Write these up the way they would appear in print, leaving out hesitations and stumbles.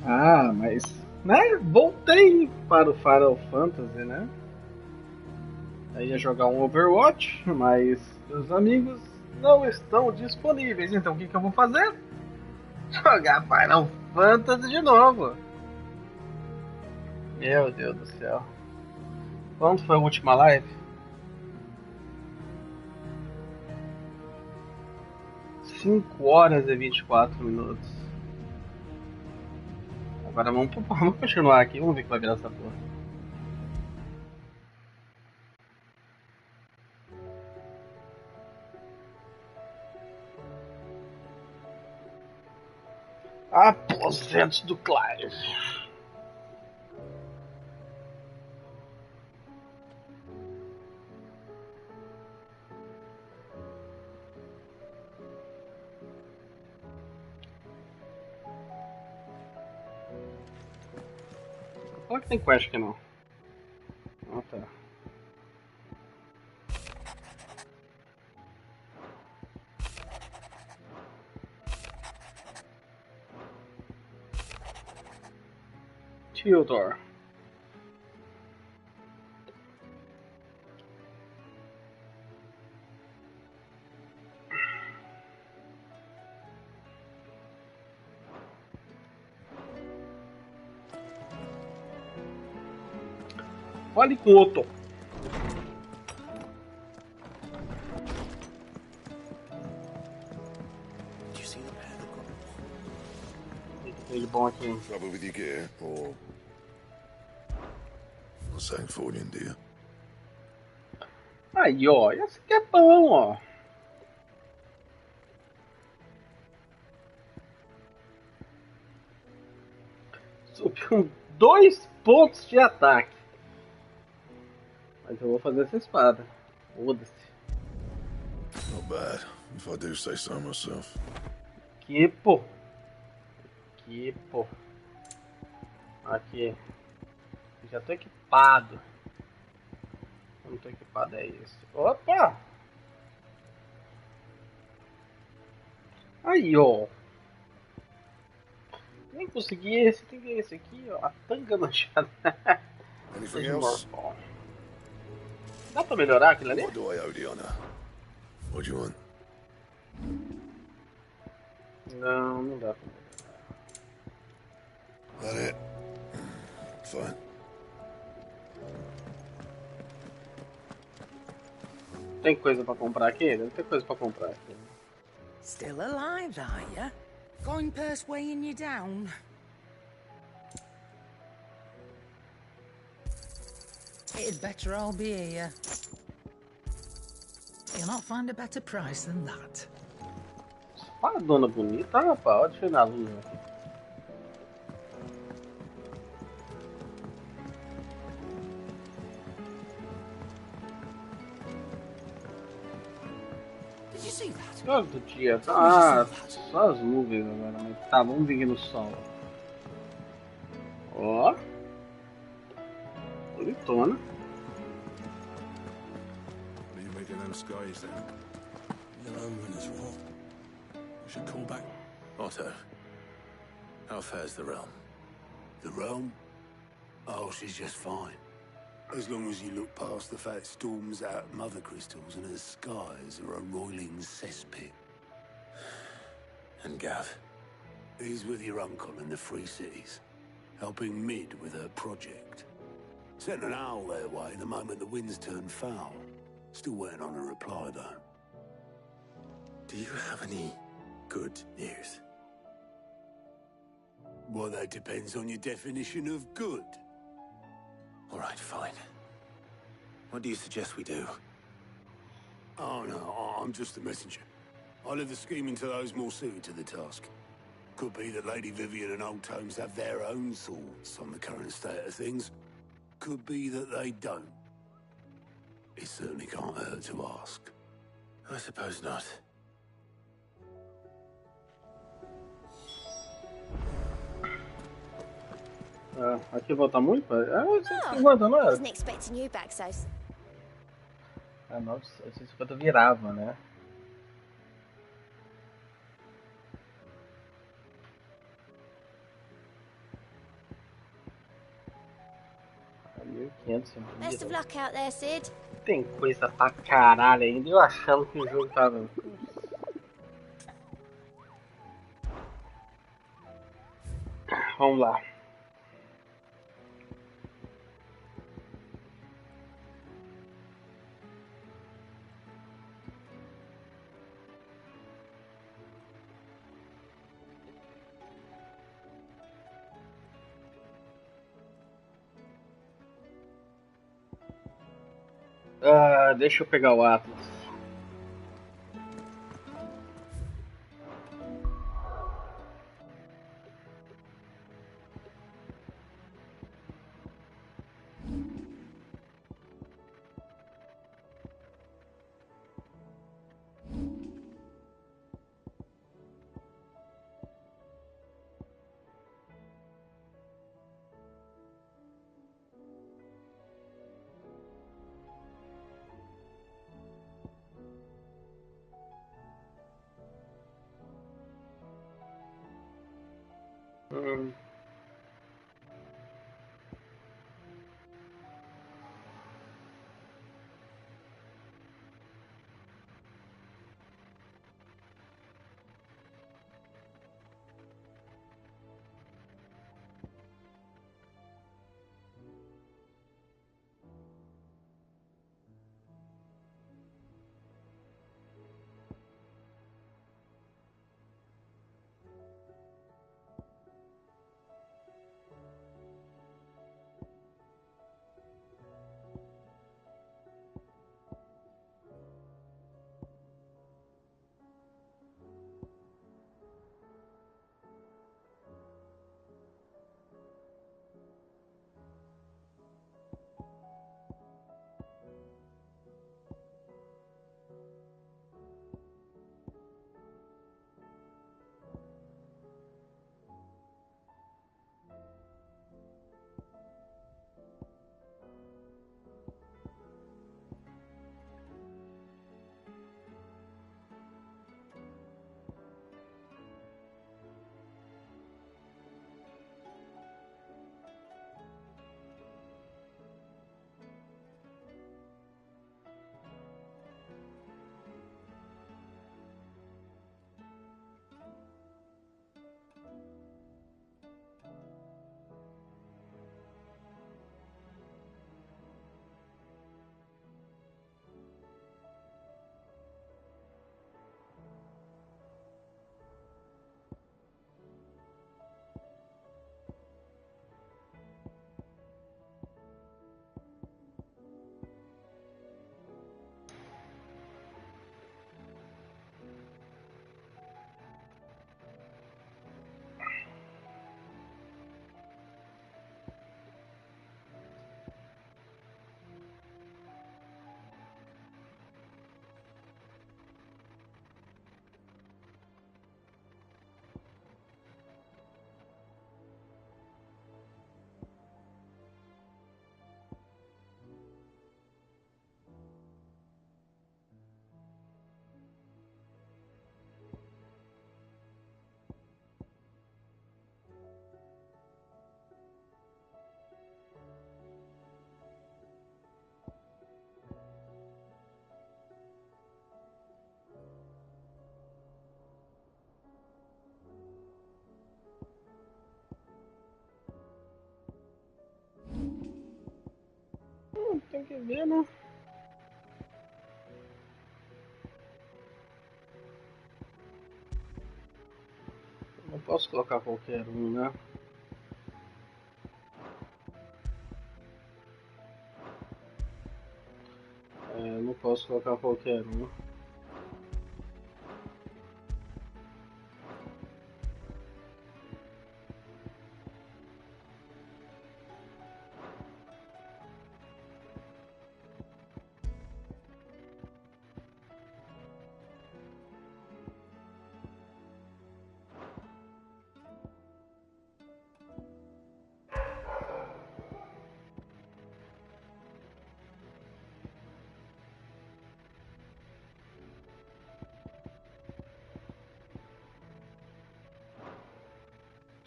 Ah, mas, né? Voltei para o Final Fantasy, né? Eu ia jogar um Overwatch, mas meus amigos não estão disponíveis. Então o que eu vou fazer? Jogar Final Fantasy de novo. Meu Deus do céu. Quando foi a última live? 5 horas e 24 minutos. Agora vamos continuar aqui, vamos ver o que vai virar essa porra. Aposentos do Clive. Fala que tem quest aqui não. Ah tá. Theodore. Fale com o Otto. Ele bom aqui. Trouble with your gear, or something for you, dear? Aí, ó. Esse aqui é bom, ó. Subiu 2 pontos de ataque. Mas eu vou fazer essa espada. Foda-se. Not bad, if I do say so myself. Equipo. Equipo. Aqui. Já tô equipado. Eu não tô equipado, é isso. Opa! Aí, ó. Nem consegui esse, tem que ver esse aqui, ó. A tanga manchada. Anything else? Dá pra melhorar aquilo ali? What do I owe the honor? What do you want? Não, não dá pra melhorar. That it? Fine. Tem coisa pra comprar aqui? Deve ter coisa pra comprar aqui. Still alive, are ya? Going purse weighing you down? It'd better all be here. You'll not find a better price than that. Olha a dona bonita, rapaz. Olha, deixa eu ir na luz aqui. Did you see that? Que horas do dia? Ah, só as nuvens agora, mas tá, vamos vir no sol. Ó. Bonitona. What are you making them skies then? Yellow moon is wrong. We should call back. Otto, how fares the realm? The realm? Oh, she's just fine. As long as you look past the fat storms out mother crystals and her skies are a roiling cesspit. And Gav? He's with your uncle in the Free Cities, helping Mid with her project. Sent an owl their way the moment the winds turned foul. Still waiting on a reply, though. Do you have any good news? Well, that depends on your definition of good. All right, fine. What do you suggest we do? Oh, no, I'm just a messenger. I leave the scheming to those more suited to the task. Could be that Lady Vivian and Old Tomes have their own thoughts on the current state of things. Could be that they don't. It certainly can't hurt to ask. I suppose not. Ah, aqui volta muito? Ah, 850, não era? Wasn't expecting you back so. Ah, 950 virava, né? 1500 Best of vida. luck out there, Sid. Tem coisa pra caralho ainda. Eu achando que o jogo tava. Vamos lá. Deixa eu pegar o Atlas. Tem que ver, né? Não posso colocar qualquer um, né? Não posso colocar qualquer um.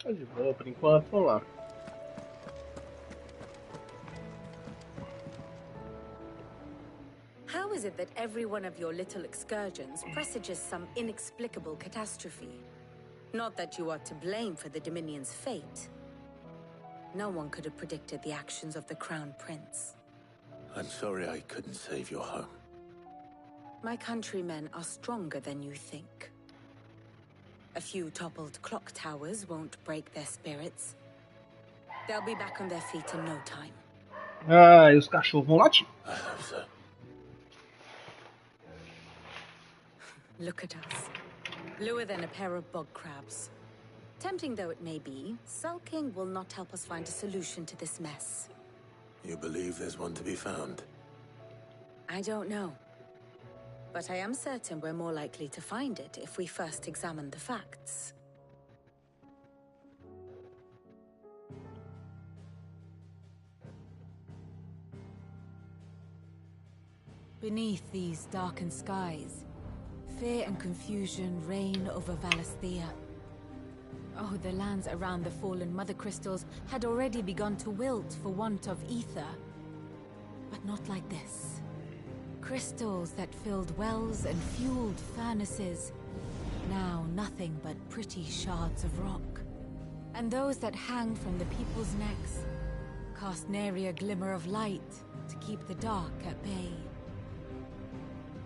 Tá de boa por enquanto, vamos lá. is it that every one of your little excursions presages some inexplicable catastrophe? Not that you are to blame for the Dominion's fate. No one could have predicted the actions of the Crown Prince. I'm sorry I couldn't save your home. My countrymen are stronger than you think. A few toppled clock towers won't break their spirits. They'll be back on their feet in no time. Ah, e os cachorros vão latir. I hope so. Look at us. Bluer than a pair of bog crabs. Tempting though it may be, sulking will not help us find a solution to this mess. You believe there's one to be found? I don't know. But I am certain we're more likely to find it if we first examine the facts. Beneath these darkened skies, fear and confusion reign over Valisthea. Oh, the lands around the fallen Mother Crystals had already begun to wilt for want of ether. But not like this. Crystals that filled wells and fueled furnaces, now nothing but pretty shards of rock. And those that hang from the people's necks cast nary a glimmer of light to keep the dark at bay.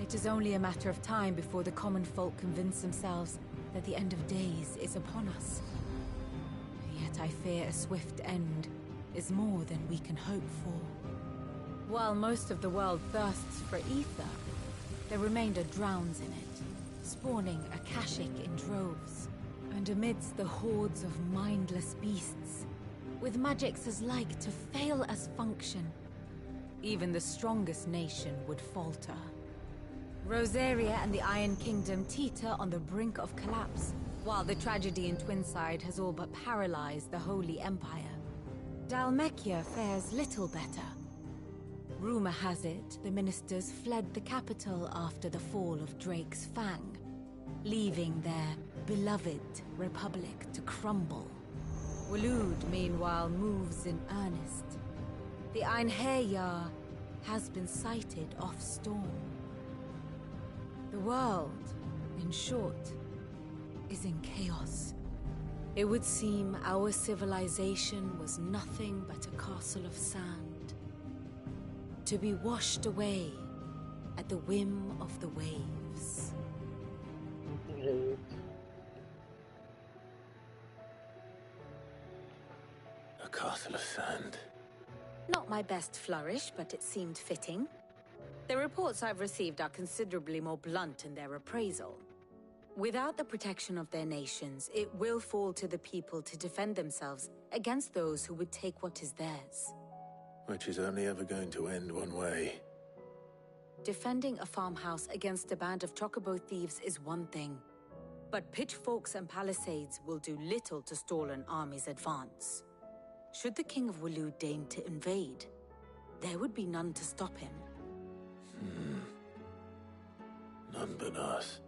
It is only a matter of time before the common folk convince themselves that the end of days is upon us. Yet I fear a swift end is more than we can hope for. While most of the world thirsts for ether, the remainder drowns in it, spawning Akashic in droves. And amidst the hordes of mindless beasts, with magics as like to fail as function, even the strongest nation would falter. Rosaria and the Iron Kingdom teeter on the brink of collapse, while the tragedy in Twinside has all but paralyzed the Holy Empire. Dalmekia fares little better. Rumor has it the ministers fled the capital after the fall of Drake's Fang, leaving their beloved republic to crumble. Waloed, meanwhile, moves in earnest. The Einherjar has been sighted off-storm. The world, in short, is in chaos. It would seem our civilization was nothing but a castle of sand, to be washed away at the whim of the waves. A castle of sand. Not my best flourish, but it seemed fitting. The reports I've received are considerably more blunt in their appraisal. Without the protection of their nations, it will fall to the people to defend themselves against those who would take what is theirs. Which is only ever going to end one way. Defending a farmhouse against a band of chocobo thieves is one thing, but pitchforks and palisades will do little to stall an army's advance. Should the King of Waloed deign to invade, there would be none to stop him. None but us.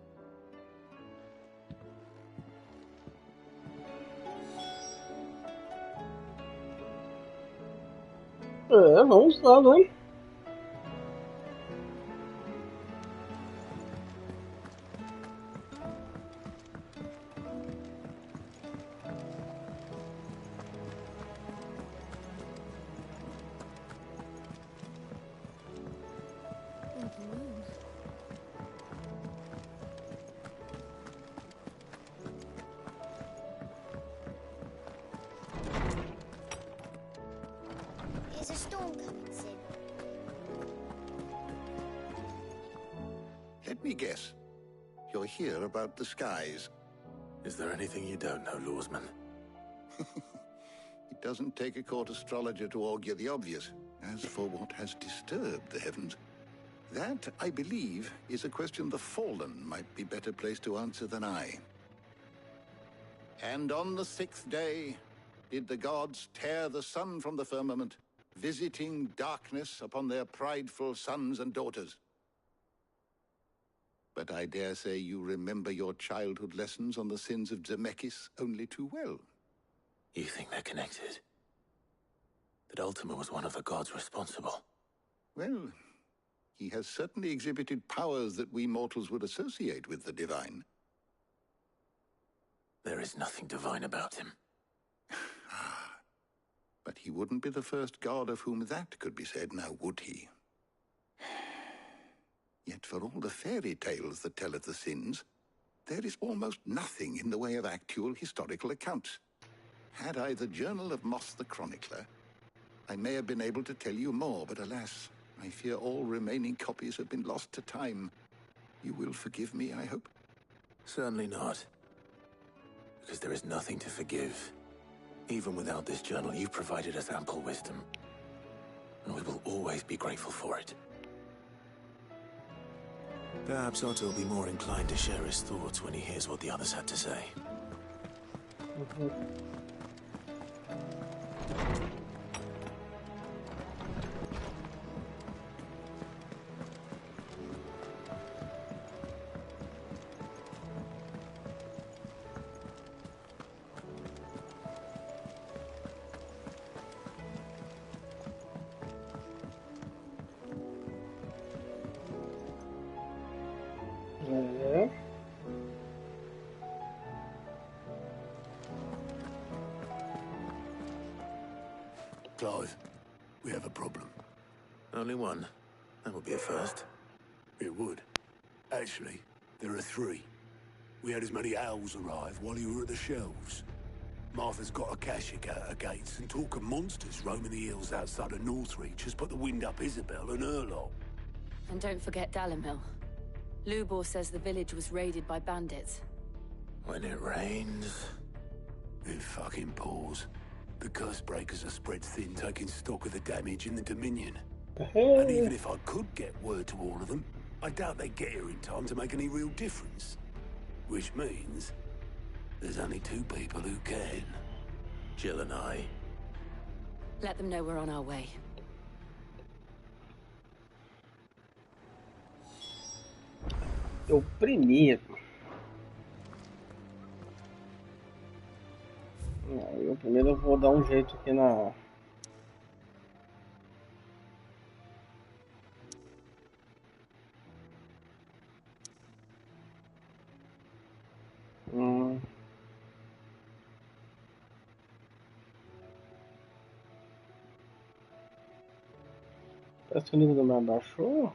Vamos lá, né? Is a storm coming soon? Let me guess. You're here about the skies. Is there anything you don't know, Lawsman? It doesn't take a court astrologer to augur the obvious. As for what has disturbed the heavens, that, I believe, is a question the Fallen might be better placed to answer than I. And on the sixth day did the gods tear the sun from the firmament, visiting darkness upon their prideful sons and daughters. But I dare say you remember your childhood lessons on the sins of Zemeckis only too well. You think they're connected? That Ultima was one of the gods responsible? Well, He has certainly exhibited powers that we mortals would associate with the divine. There is nothing divine about him. But he wouldn't be the first god of whom that could be said, now would he? Yet for all the fairy tales that tell of the sins, there is almost nothing in the way of actual historical accounts. Had I the Journal of Moss the Chronicler, I may have been able to tell you more, but alas, I fear all remaining copies have been lost to time. You will forgive me, I hope? Certainly not. Because there is nothing to forgive. Even without this journal, you've provided us ample wisdom. And we will always be grateful for it. Perhaps Otto will be more inclined to share his thoughts when he hears what the others had to say. Clive, we have a problem. Only one. That would be a first. It would. Actually, there are three. We had as many owls arrive while you were at the shelves. Martha's got a Akashic at her gates, and talk of monsters roaming the hills outside of Northreach has put the wind up Isabel and her lot. And don't forget Dalimil. Lubor says the village was raided by bandits. When it rains... It fucking pours. The curse breakers are spread thin, taking stock of the damage in the Dominion. And even if I could get word to all of them, I doubt they'd get here in time to make any real difference. Which means there's only two people who can. Jill and I. Let them know we're on our way. Eu primeiro. Eu primeiro vou dar um jeito aqui na. Parece que o nível do mar baixou.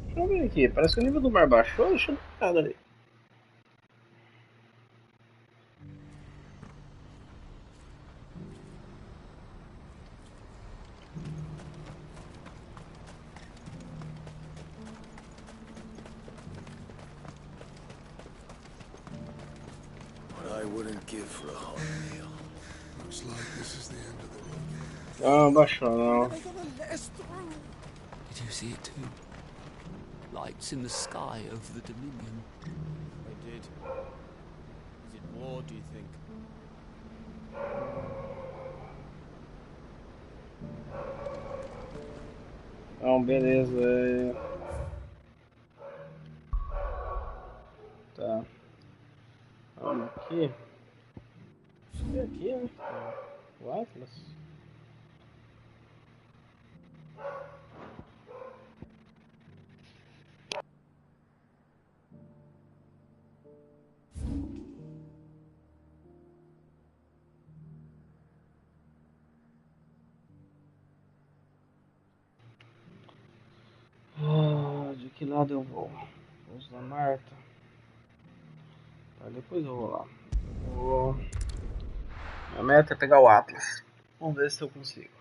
Deixa eu ver aqui, parece que o nível do mar baixou, deixa eu dar uma olhada ali. What I wouldn't give for a hot meal. Looks like this is the end of the road. Não, baixou não. Did you see it too? Lights in the sky over the Dominion. I did. Is it war, do you think? Não, beleza. Tá. Vamos aqui. Acho que é aqui, né? O Atlas. De que lado eu vou? Vou usar Marta. Tá, depois eu vou lá. Minha meta é pegar o Atlas. Vamos ver se eu consigo.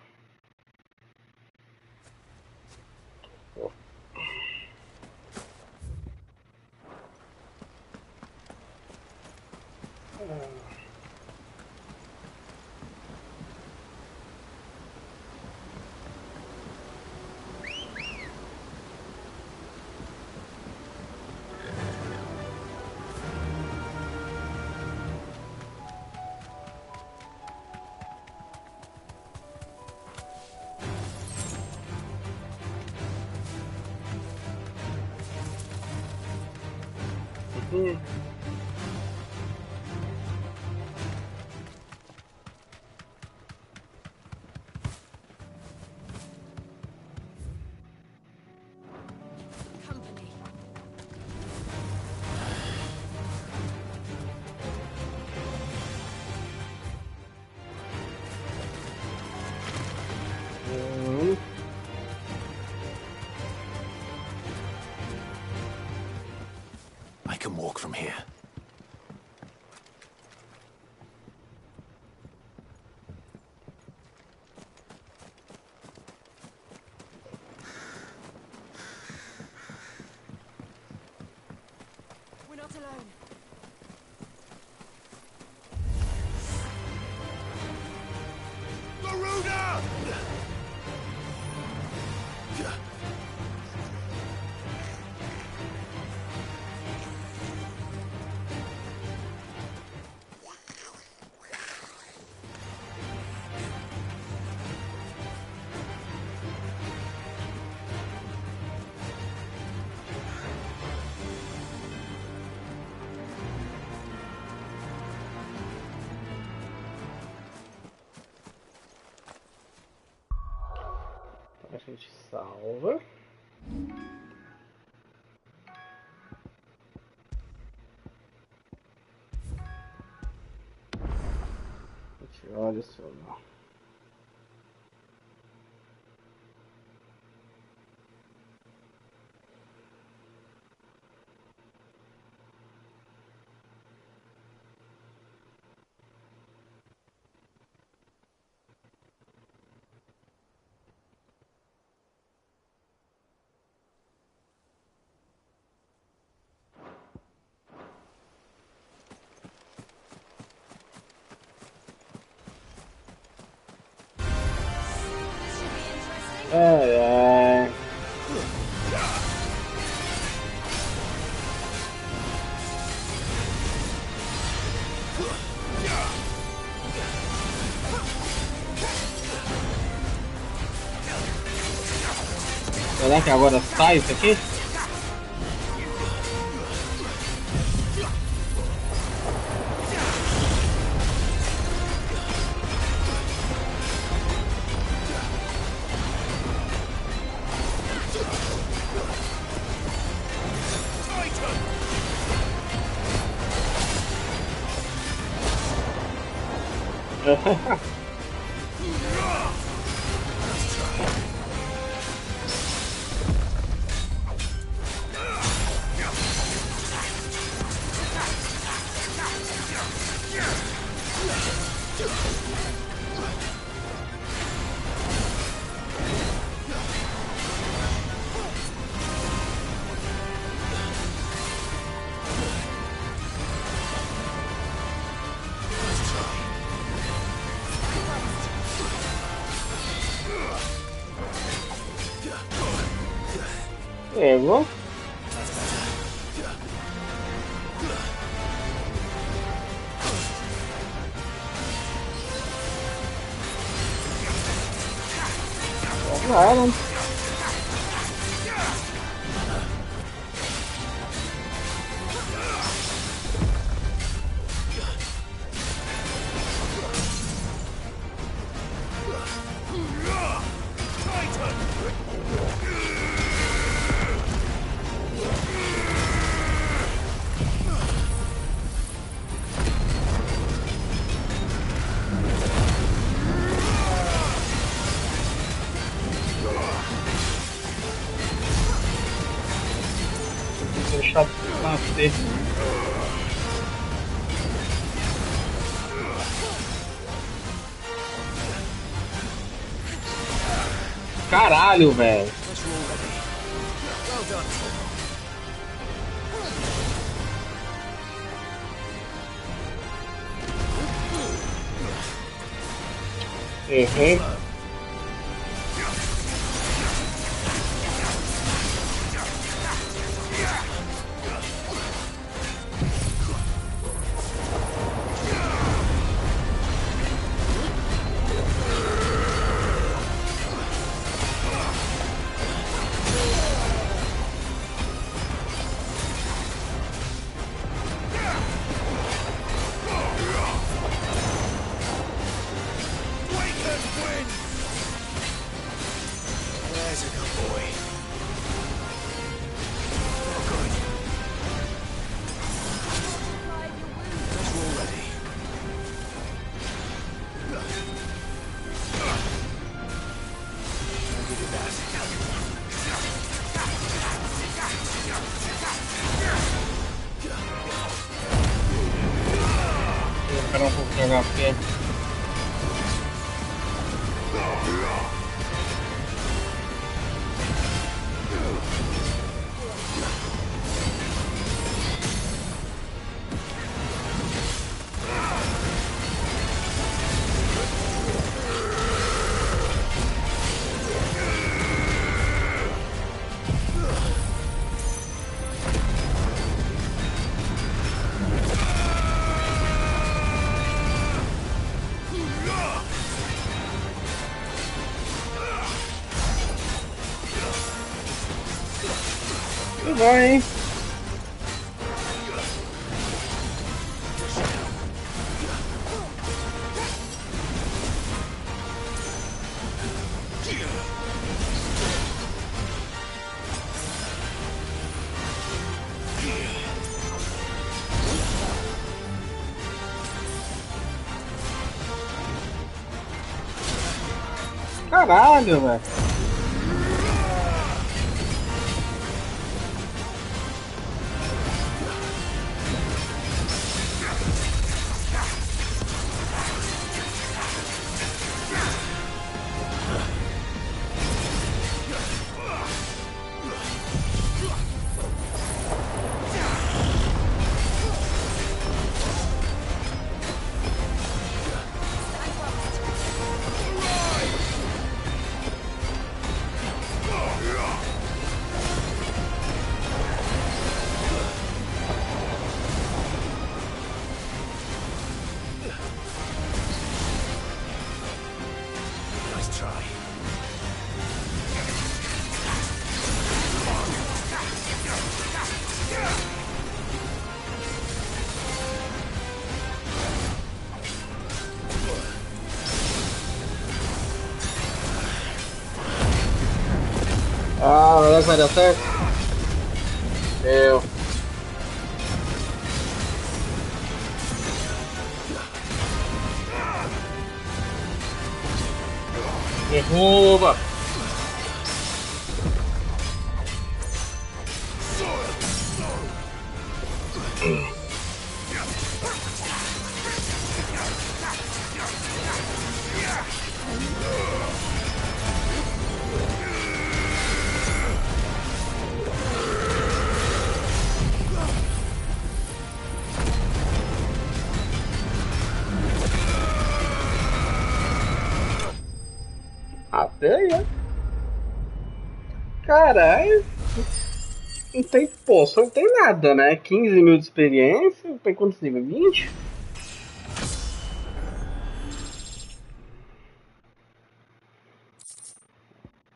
Company. I can walk from here. We're not alone. Garuda! A gente salva. A gente olha só. Ai, ai. Será que agora sai isso aqui? Pegou. Claro. Deixar nascer. Caralho, velho. Errei. recuperar um pouco de HP. Tudo bom, hein? Caralho, velho. Ah, será que vai dar certo? Eu. Derruba! Até aí, né? Caralho, não tem poça, não tem nada, né? 15 mil de experiência, tem quantos níveis? 20?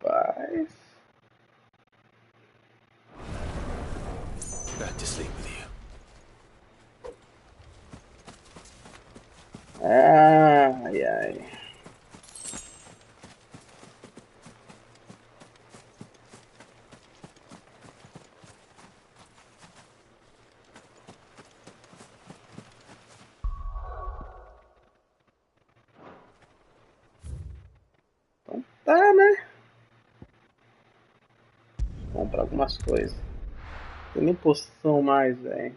Paz. Back to sleep with you. Ai, ai. Então tá, né? Vou comprar algumas coisas. Não tem nem poção mais, velho.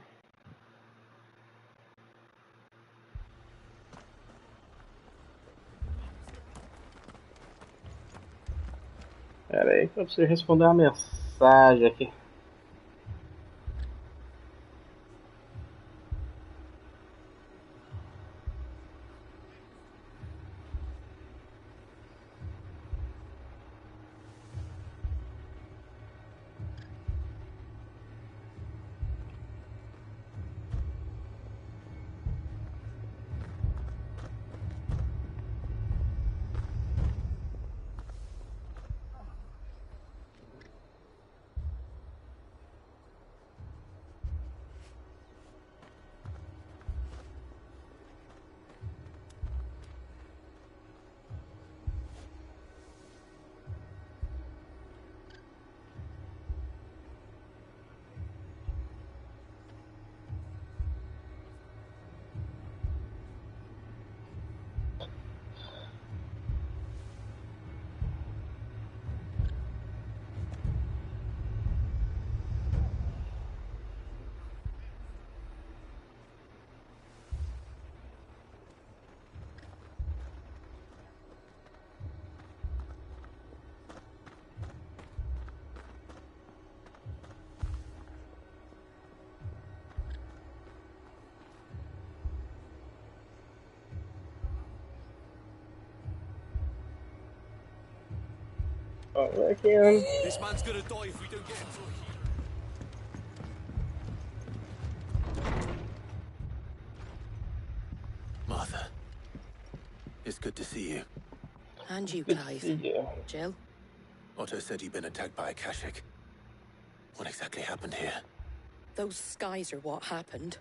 Pera aí que eu preciso responder uma mensagem aqui. Oh, again. This man's gonna die if we don't get him to a healer. Martha, it's good to see you. And you, Good to Clive. see you. Jill? Otto said you'd been attacked by a Kashik. What exactly happened here? Those skies are what happened.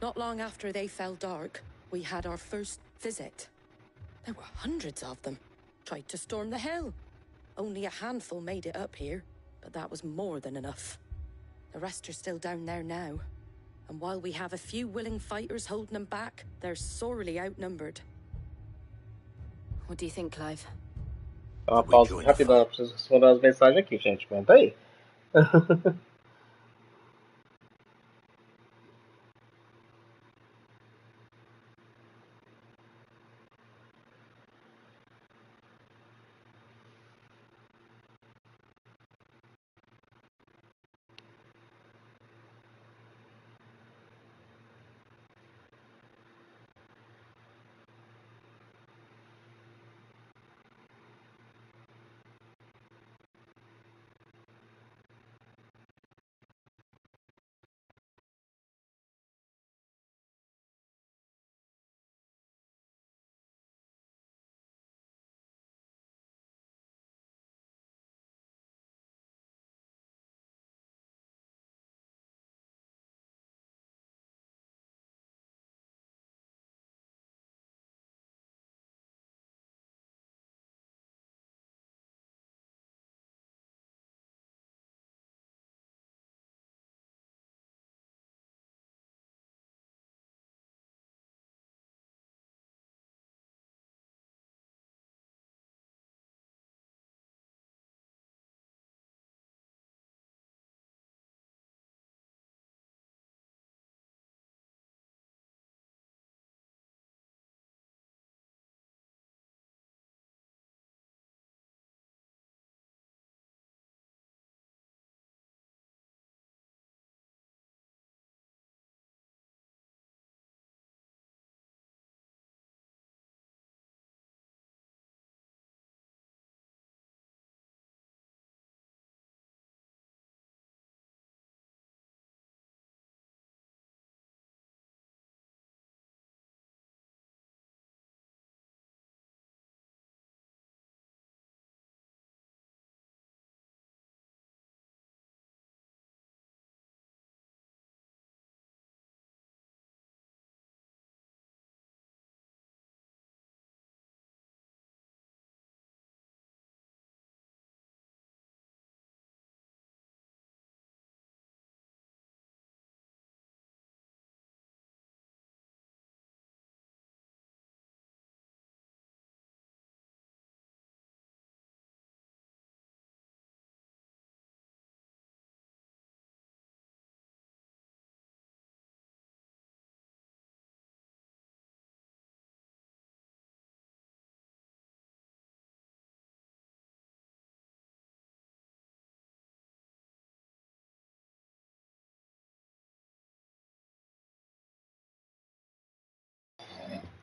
Not long after they fell dark, we had our first visit. There were hundreds of them. Tried to storm the hill. Only a handful made it up here, but that was more than enough. The rest are still down there now. And while we have a few willing fighters holding them back, they're sorely outnumbered. What do you think, Clive? Uma pausa rapidão, eu preciso responder as mensagens aqui, gente. Aguenta aí.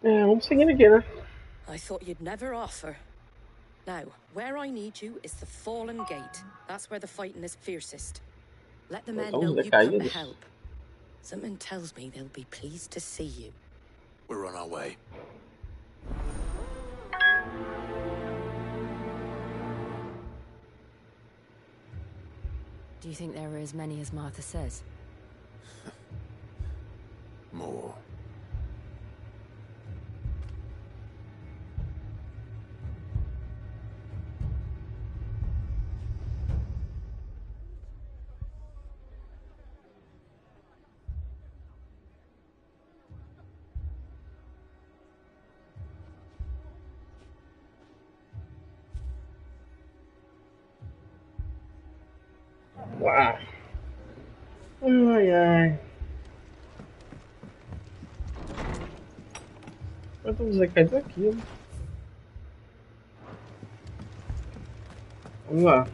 Vamos seguindo aqui, né? I thought you'd never offer. Now, where I need you is the Fallen Gate. That's where the fighting is fiercest. Let the men know you come to help. Something tells me they'll be pleased to see you. We're on our way. Do you think there are as many as Martha says? More. Uau. Ai, ai. Quantos cair daqui, né? Vamos lá.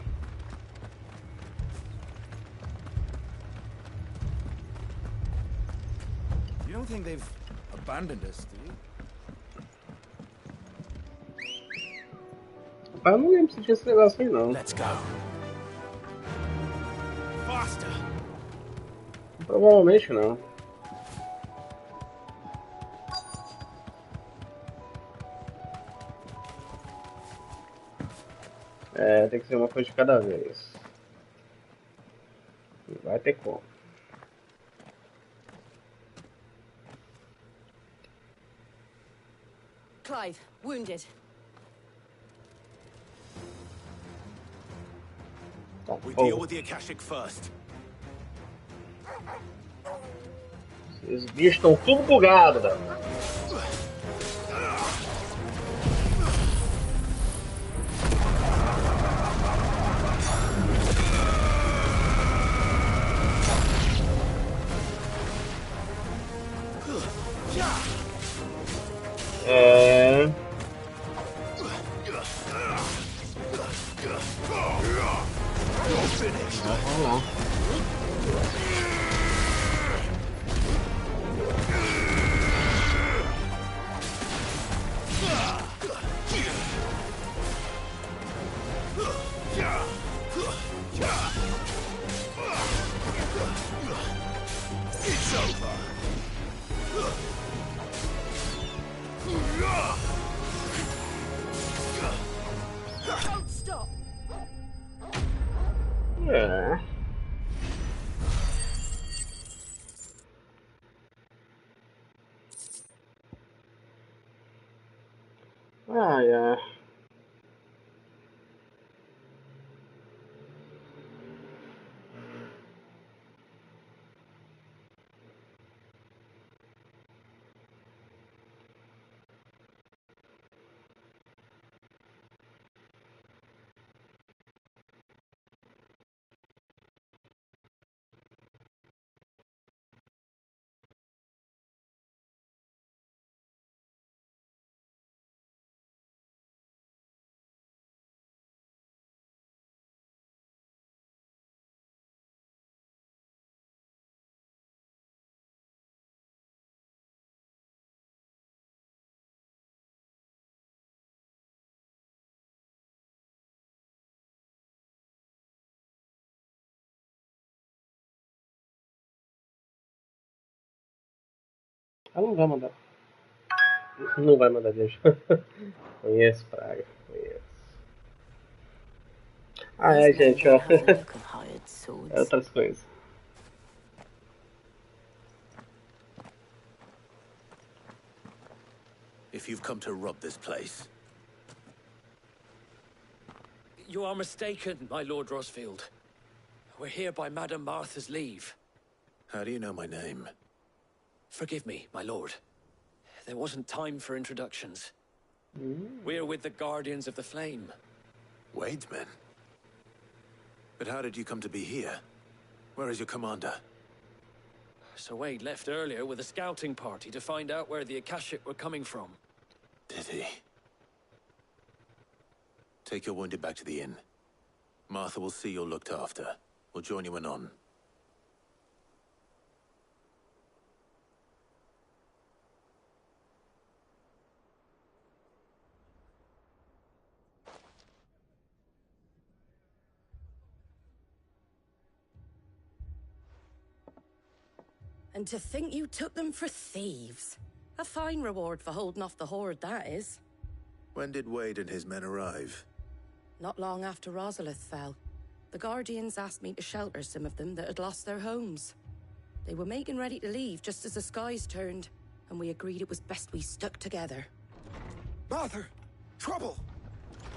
You don't think they've abandoned us, do you? Rapaz, eu não lembro se tinha esse negócio aí não. Let's go. Faster. Provavelmente não. É, tem que ser uma coisa de cada vez. Não vai ter como. Clive, wounded. We deal with the Akashic first. Esses bichos estão tudo bugados, né? É... Vamos lá. It's over. Don't stop! É... Ai, ai. Ela não vai mandar. Não vai mandar beijo. Conheço, praga. Conheço. Ah, é, gente, ó. É outras coisas. If you've come to rob this place, You are mistaken, my Lord Rosfield. We're here by Madame Martha's leave. how do you know my name? Forgive me, my lord. There wasn't time for introductions. We're with the Guardians of the Flame. Wade's men? But how did you come to be here? Where is your commander? Sir Wade left earlier with a scouting party to find out where the Akashic were coming from. Did he? Take your wounded back to the inn. Martha will see you're looked after. We'll join you anon. And to think you took them for thieves. A fine reward for holding off the horde, that is. When did Wade and his men arrive? Not long after Rosalith fell. The Guardians asked me to shelter some of them that had lost their homes. They were making ready to leave just as the skies turned, and we agreed it was best we stuck together. Martha! Trouble!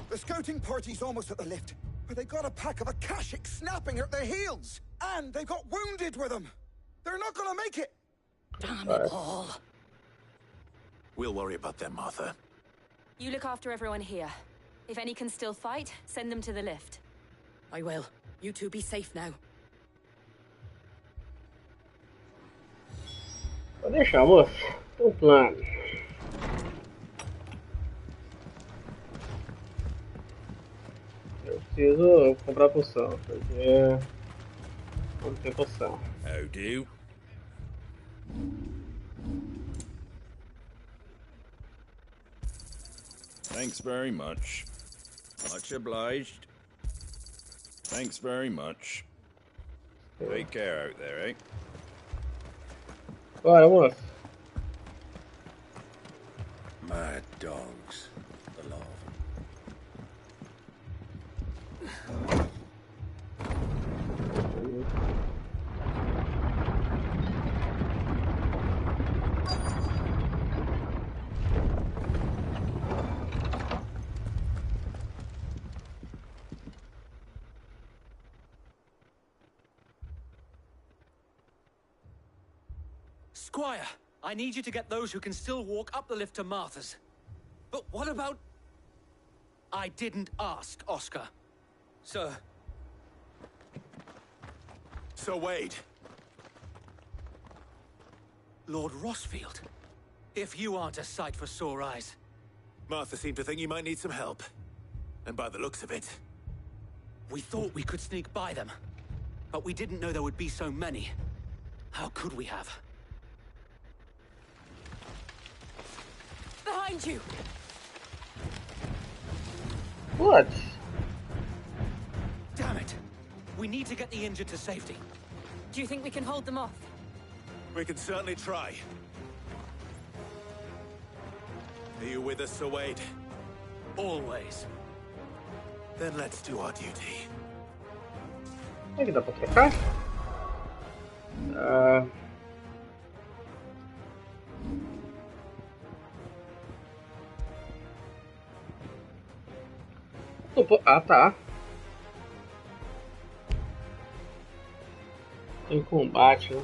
The scouting party's almost at the lift, but they got a pack of Akashic snapping at their heels! And they got wounded with them! They're not gonna make it! Damn it all. We'll worry about them, Martha. You look after everyone here. If any can still fight, send them to the lift. I will. You two be safe now. Pode deixar, moço. Um plano. Eu preciso comprar poção, porque não tem poção. How do? Thanks very much. Much obliged. Thanks very much. Take care out there, eh? Bora, moço. Mad dogs. The law. Squire, I need you to get those who can still walk up the lift to Martha's. But what about... I didn't ask, Oscar. Sir. Sir Wade. Lord Rossfield. If you aren't a sight for sore eyes. Martha seemed to think you might need some help. And by the looks of it... We thought we could sneak by them. But we didn't know there would be so many. How could we have? Behind you! What? Damn it! We need to get the injured to safety. Do you think we can hold them off? We can certainly try. Are you with us, Sir Wade? Always. Then let's do our duty. Será que dá pra trocar? Ah, tá. Em combate, né?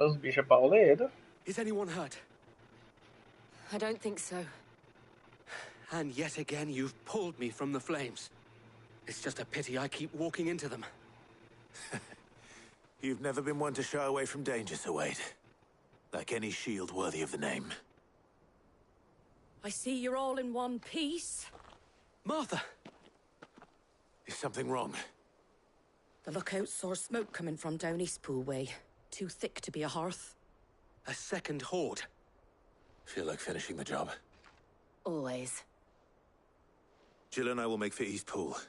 Os bichos pauleiros. Is anyone hurt? I don't think so. And yet again, you've pulled me from the flames. It's just a pity I keep walking into them. You've never been one to shy away from danger, Sir Wade. Like any shield worthy of the name. I see you're all in one piece. Martha! Is something wrong? The lookout saw smoke coming from down Eastpool way. Too thick to be a hearth. A second horde. Feel like finishing the job? Always. Jill and I will make for Eastpool.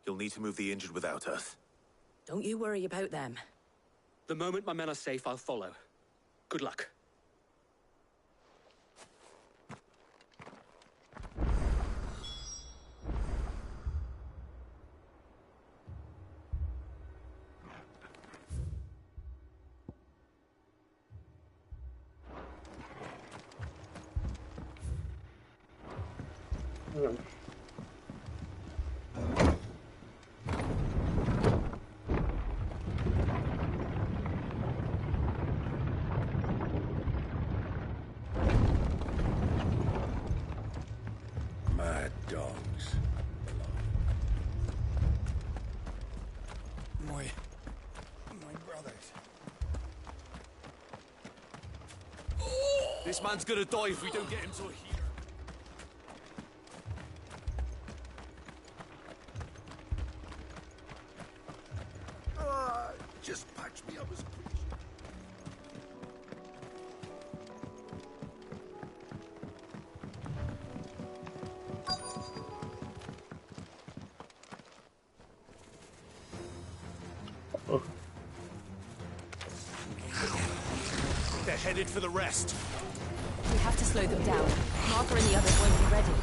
You'll need to move the injured without us. Don't you worry about them. The moment my men are safe, I'll follow. Good luck. Mad dogs. My brothers. This man's gonna die if we don't get him to a healer. Just patch me up as They're headed for the rest. We have to slow them down. Marker and the others won't be ready.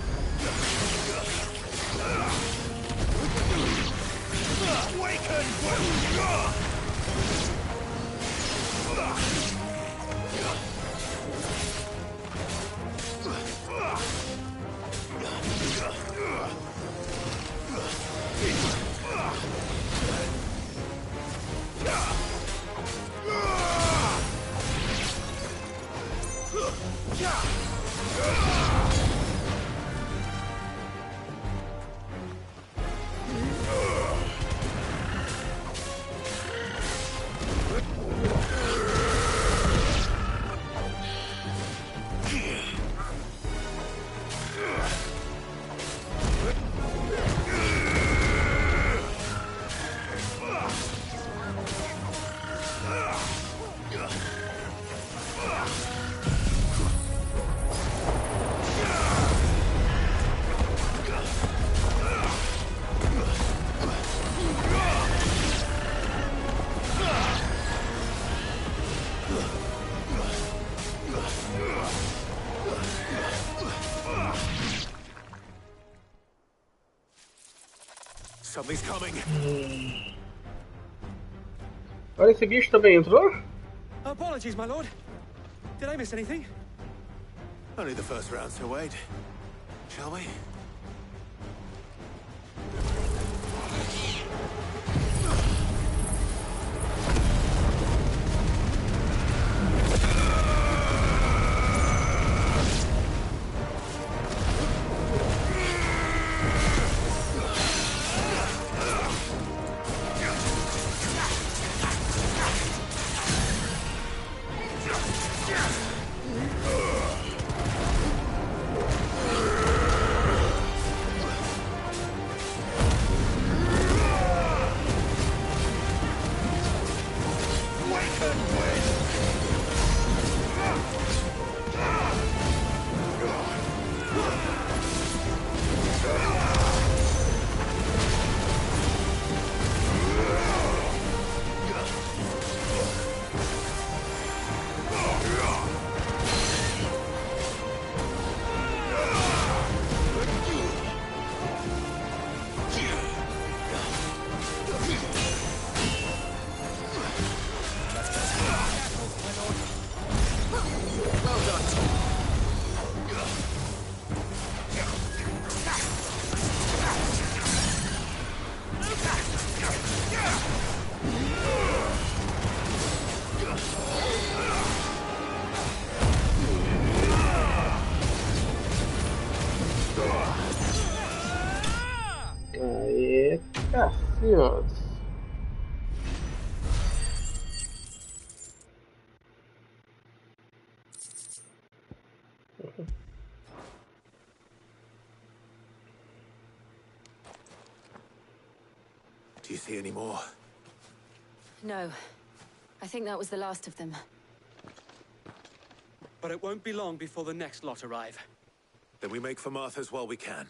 Something's coming. Olha, esse bicho também entrou? Apologies, my lord. Did I miss anything? Only the first round, so wait. Shall we? Cacilhos. Do you see any more? No. I think that was the last of them. But it won't be long before the next lot arrive. Then we make for Martha's while we can.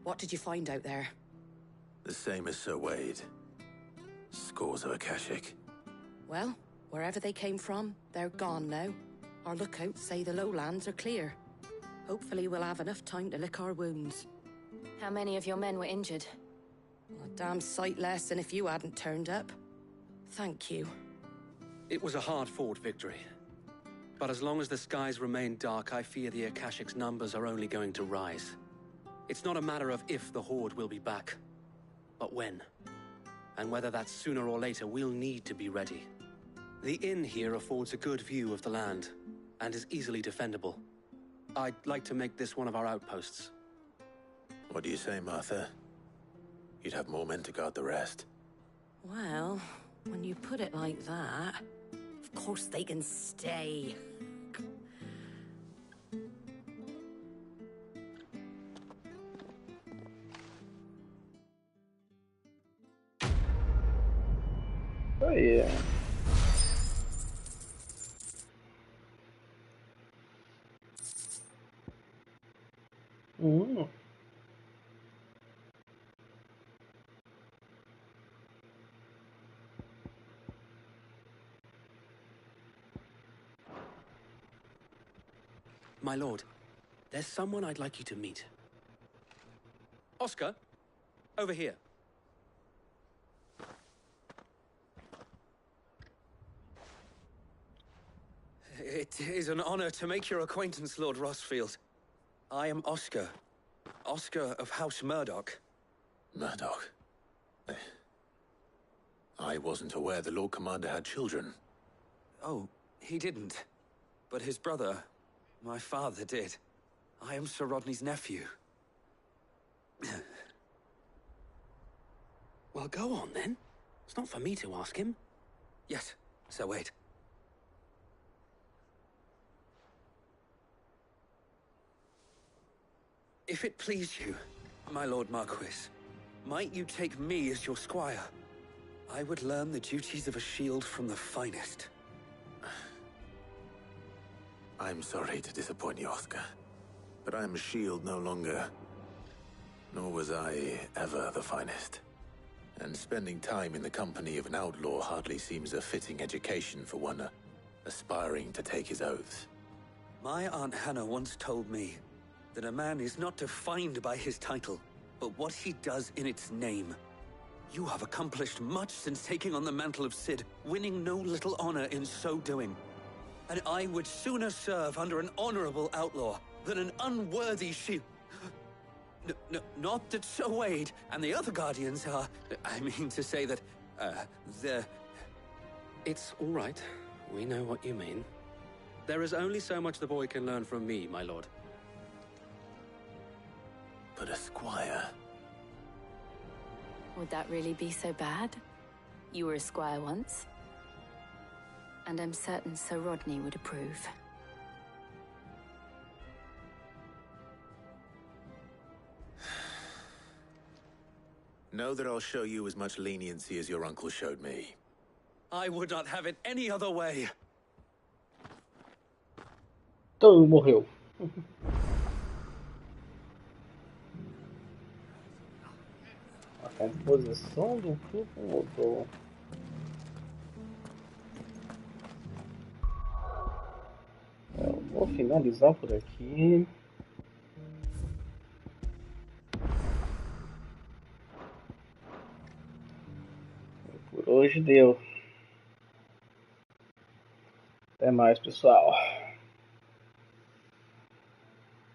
What did you find out there? The same as Sir Wade. Scores of Akashic. Well, wherever they came from, they're gone now. Our lookouts say the lowlands are clear. Hopefully we'll have enough time to lick our wounds. How many of your men were injured? A damn sight less than if you hadn't turned up. Thank you. It was a hard-fought victory. But as long as the skies remain dark, I fear the Akashic's numbers are only going to rise. It's not a matter of if the Horde will be back, but when. And whether that's sooner or later, we'll need to be ready. The inn here affords a good view of the land, and is easily defendable. I'd like to make this one of our outposts. What do you say, Martha? You'd have more men to guard the rest. Well, when you put it like that, of course they can stay. Oh yeah. My lord, there's someone I'd like you to meet. Oscar, over here. It is an honor to make your acquaintance, Lord Rossfield. I am Oscar. Oscar of House Murdoch. Murdoch? I wasn't aware the Lord Commander had children. Oh, he didn't. But his brother, my father, did. I am Sir Rodney's nephew. Well, go on, then. It's not for me to ask him. Yes, Sir Wade. If it please you, my Lord Marquis, might you take me as your squire? I would learn the duties of a shield from the finest. I'm sorry to disappoint you, Oscar, but I'm a shield no longer. Nor was I ever the finest. And spending time in the company of an outlaw hardly seems a fitting education for one aspiring to take his oaths. My Aunt Hannah once told me that a man is not defined by his title, but what he does in its name. You have accomplished much since taking on the mantle of Cid, winning no little honor in so doing. And I would sooner serve under an honorable outlaw than an unworthy shield. Not that Sir Wade and the other Guardians are... I mean to say that, they're... It's all right. We know what you mean. There is only so much the boy can learn from me, my lord. But a squire... Would that really be so bad? You were a squire once. And I'm certain Sir Rodney would approve. Know that I'll show you as much leniency as your uncle showed me. I would not have it any other way. Então morreu. A composição do grupo mudou. Eu vou finalizar por aqui. Por hoje deu. Até mais, pessoal.